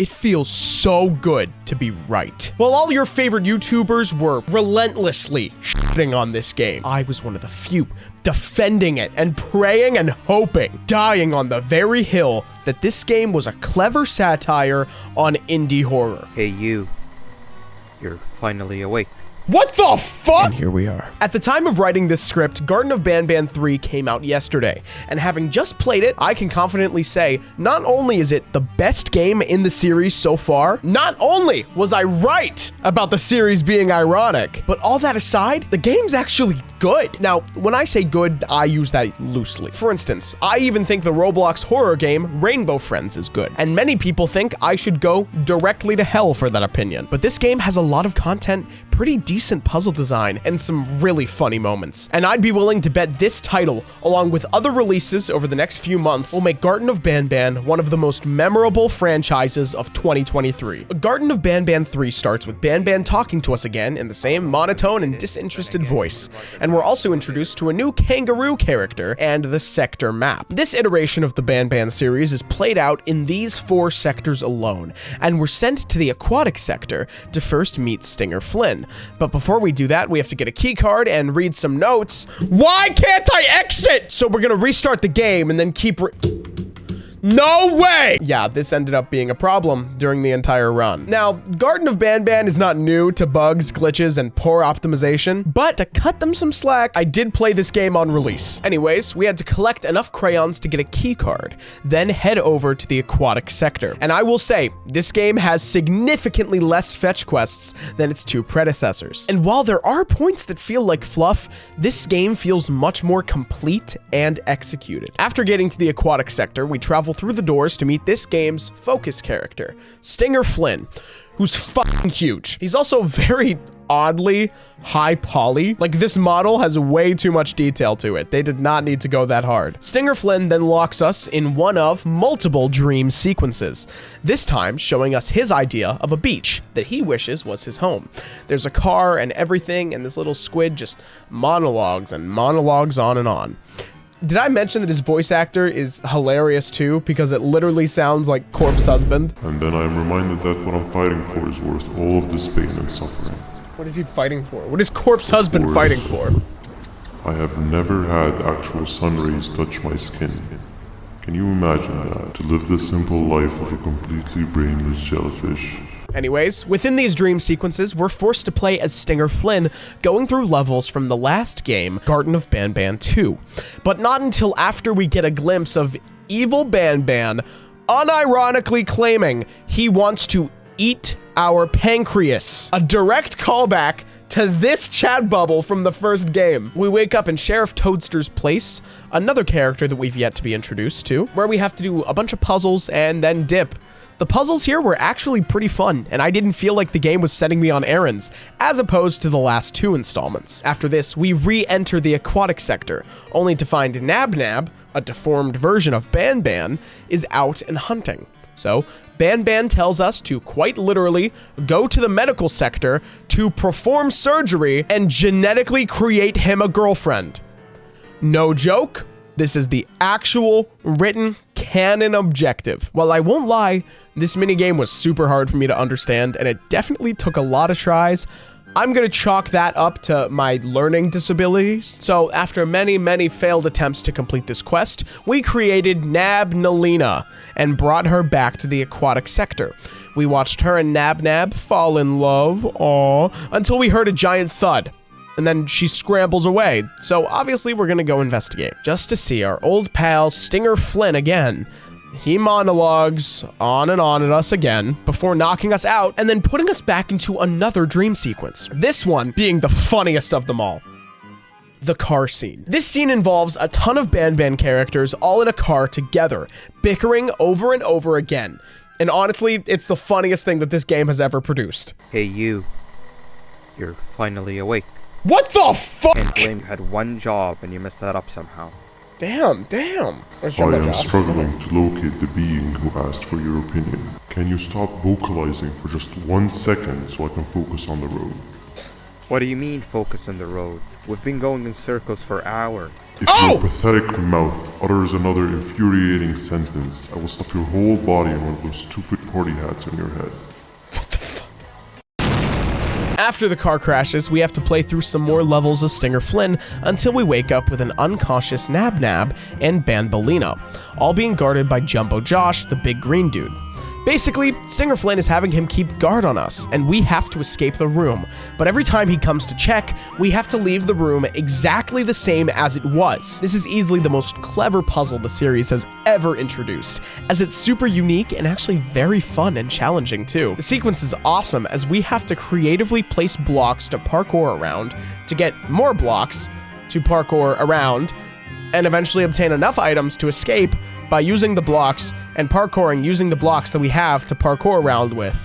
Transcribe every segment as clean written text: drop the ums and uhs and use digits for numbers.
It feels so good to be right. While all your favorite YouTubers were relentlessly shitting on this game, I was one of the few defending it and praying and hoping, dying on the very hill that this game was a clever satire on indie horror. Hey you, you're finally awake. What the fuck? And here we are. At the time of writing this script, Garten of BanBan 3 came out yesterday, and having just played it, I can confidently say, not only is it the best game in the series so far, not only was I right about the series being ironic, but all that aside, the game's actually good. Now, when I say good, I use that loosely. For instance, I even think the Roblox horror game Rainbow Friends is good, and many people think I should go directly to hell for that opinion. But this game has a lot of content, pretty decent puzzle design, and some really funny moments. And I'd be willing to bet this title, along with other releases over the next few months, will make Garten of BanBan one of the most memorable franchises of 2023. Garten of BanBan 3 starts with BanBan talking to us again in the same monotone and disinterested voice, and we're also introduced to a new kangaroo character and the sector map. This iteration of the BanBan series is played out in these 4 sectors alone, and we're sent to the aquatic sector to first meet Stinger Flynn. But before we do that, we have to get a key card and read some notes. Why can't I exit? So we're gonna restart the game and then keep No way! Yeah, this ended up being a problem during the entire run. Now, Garten of BanBan is not new to bugs, glitches, and poor optimization, but to cut them some slack, I did play this game on release. Anyways, we had to collect enough crayons to get a key card, then head over to the aquatic sector. And I will say, this game has significantly less fetch quests than its 2 predecessors. And while there are points that feel like fluff, this game feels much more complete and executed. After getting to the aquatic sector, we travel through the doors to meet this game's focus character, Stinger Flynn, who's fucking huge. He's also very oddly high poly. Like, this model has way too much detail to it. They did not need to go that hard. Stinger Flynn then locks us in one of multiple dream sequences, this time showing us his idea of a beach that he wishes was his home. There's a car and everything, and this little squid just monologues and monologues on and on. Did I mention that his voice actor is hilarious too? Because it literally sounds like Corpse Husband. And then I am reminded that what I'm fighting for is worth all of this pain and suffering. What is he fighting for? What is Corpse Husband fighting for? I have never had actual sun rays touch my skin. Can you imagine that? To live the simple life of a completely brainless jellyfish. Anyways, within these dream sequences, we're forced to play as Stinger Flynn, going through levels from the last game, Garten of BanBan 2. But not until after we get a glimpse of evil BanBan unironically claiming he wants to eat our pancreas. A direct callback to this chat bubble from the first game. We wake up in Sheriff Toadster's place, another character that we've yet to be introduced to, where we have to do a bunch of puzzles and then dip. The puzzles here were actually pretty fun, and I didn't feel like the game was setting me on errands, as opposed to the last 2 installments. After this, we re-enter the aquatic sector, only to find Nab, a deformed version of BanBan, is out and hunting. So, BanBan tells us to quite literally go to the medical sector to perform surgery and genetically create him a girlfriend. No joke. This is the actual written canon objective. While I won't lie, this minigame was super hard for me to understand, and it definitely took a lot of tries. I'm gonna chalk that up to my learning disabilities. So after many failed attempts to complete this quest, we created Nalina and brought her back to the aquatic sector. We watched her and Nab fall in love, until we heard a giant thud. And then she scrambles away, so obviously we're gonna go investigate. Just to see our old pal Stinger Flynn again. He monologues on and on at us again, before knocking us out and then putting us back into another dream sequence. This one being the funniest of them all. The car scene. This scene involves a ton of BanBan characters all in a car together, bickering over and over again. And honestly, it's the funniest thing that this game has ever produced. Hey you, you're finally awake. What the fuck? Can't blame you had one job and you messed that up somehow. Damn. I am struggling to locate the being who asked for your opinion. Can you stop vocalizing for just 1 second so I can focus on the road? What do you mean focus on the road? We've been going in circles for hours. If your pathetic mouth utters another infuriating sentence, I will stuff your whole body in one of those stupid party hats on your head. After the car crashes, we have to play through some more levels of Stinger Flynn until we wake up with an unconscious Nab Nab and Banbalina, all being guarded by Jumbo Josh, the big green dude. Basically, Stinger Flynn is having him keep guard on us, and we have to escape the room. But every time he comes to check, we have to leave the room exactly the same as it was. This is easily the most clever puzzle the series has ever introduced, as it's super unique and actually very fun and challenging too. The sequence is awesome, as we have to creatively place blocks to parkour around, to get more blocks to parkour around, and eventually obtain enough items to escape by using the blocks and parkouring using the blocks that we have to parkour around with.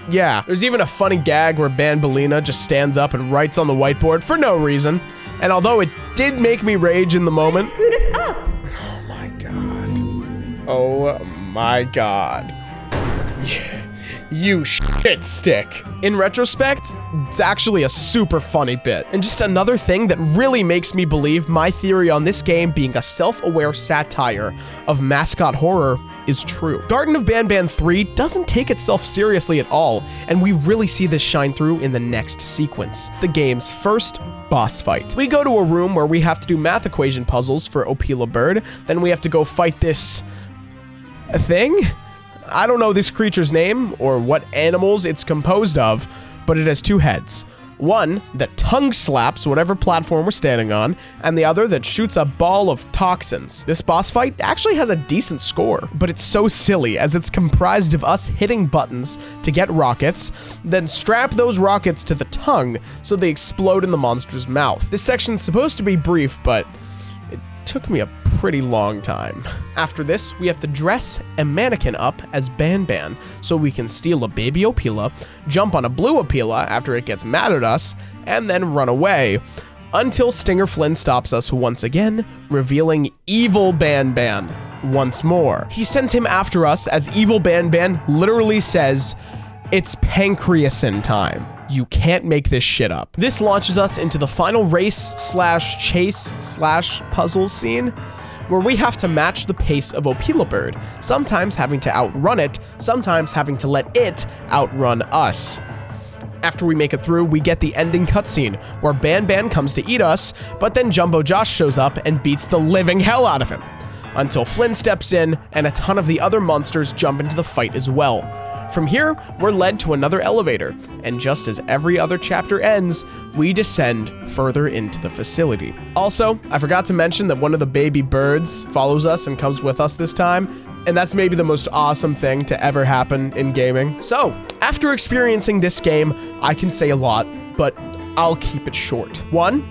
Yeah, there's even a funny gag where Banbalina just stands up and writes on the whiteboard for no reason. And although it did make me rage in the moment— It screwed us up! Oh my god. Oh my god. You shit stick. In retrospect, it's actually a super funny bit. And just another thing that really makes me believe my theory on this game being a self-aware satire of mascot horror is true. Garten of BanBan 3 doesn't take itself seriously at all, and we really see this shine through in the next sequence, the game's first boss fight. We go to a room where we have to do math equation puzzles for Opila Bird, then we have to go fight this thing? I don't know this creature's name or what animals it's composed of, but it has two heads. One that tongue slaps whatever platform we're standing on, and the other that shoots a ball of toxins. This boss fight actually has a decent score, but it's so silly as it's comprised of us hitting buttons to get rockets, then strap those rockets to the tongue so they explode in the monster's mouth. This section's supposed to be brief, but it took me a pretty long time. After this, we have to dress a mannequin up as BanBan so we can steal a baby Opila, jump on a blue Opila after it gets mad at us, and then run away until Stinger Flynn stops us once again, revealing evil BanBan once more. He sends him after us as evil BanBan literally says, "It's Pancreasin time. You can't make this shit up." This launches us into the final race/chase/puzzle scene, where we have to match the pace of Opila Bird, sometimes having to outrun it, sometimes having to let it outrun us. After we make it through, we get the ending cutscene, where BanBan comes to eat us, but then Jumbo Josh shows up and beats the living hell out of him, until Flynn steps in and a ton of the other monsters jump into the fight as well. From here, we're led to another elevator, and just as every other chapter ends, we descend further into the facility. Also, I forgot to mention that one of the baby birds follows us and comes with us this time, and that's maybe the most awesome thing to ever happen in gaming. So, after experiencing this game, I can say a lot, but I'll keep it short. 1,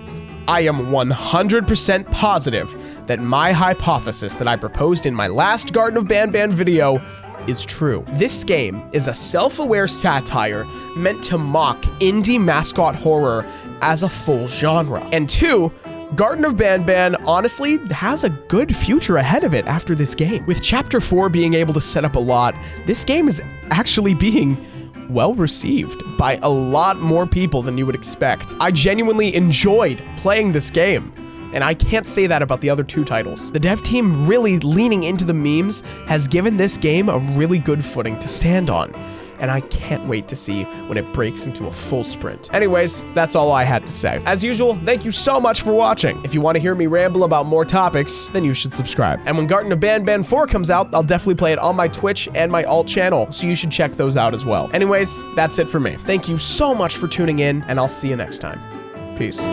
I am 100% positive that my hypothesis that I proposed in my last Garten of BanBan video is true. This game is a self-aware satire meant to mock indie mascot horror as a full genre. And 2, Garten of BanBan honestly has a good future ahead of it after this game. With Chapter 4 being able to set up a lot, this game is actually being well received by a lot more people than you would expect. I genuinely enjoyed playing this game, and I can't say that about the other 2 titles. The dev team really leaning into the memes has given this game a really good footing to stand on, and I can't wait to see when it breaks into a full sprint. Anyways, that's all I had to say. As usual, thank you so much for watching. If you want to hear me ramble about more topics, then you should subscribe. And when Garten of BanBan 4 comes out, I'll definitely play it on my Twitch and my alt channel, so you should check those out as well. Anyways, that's it for me. Thank you so much for tuning in, and I'll see you next time. Peace.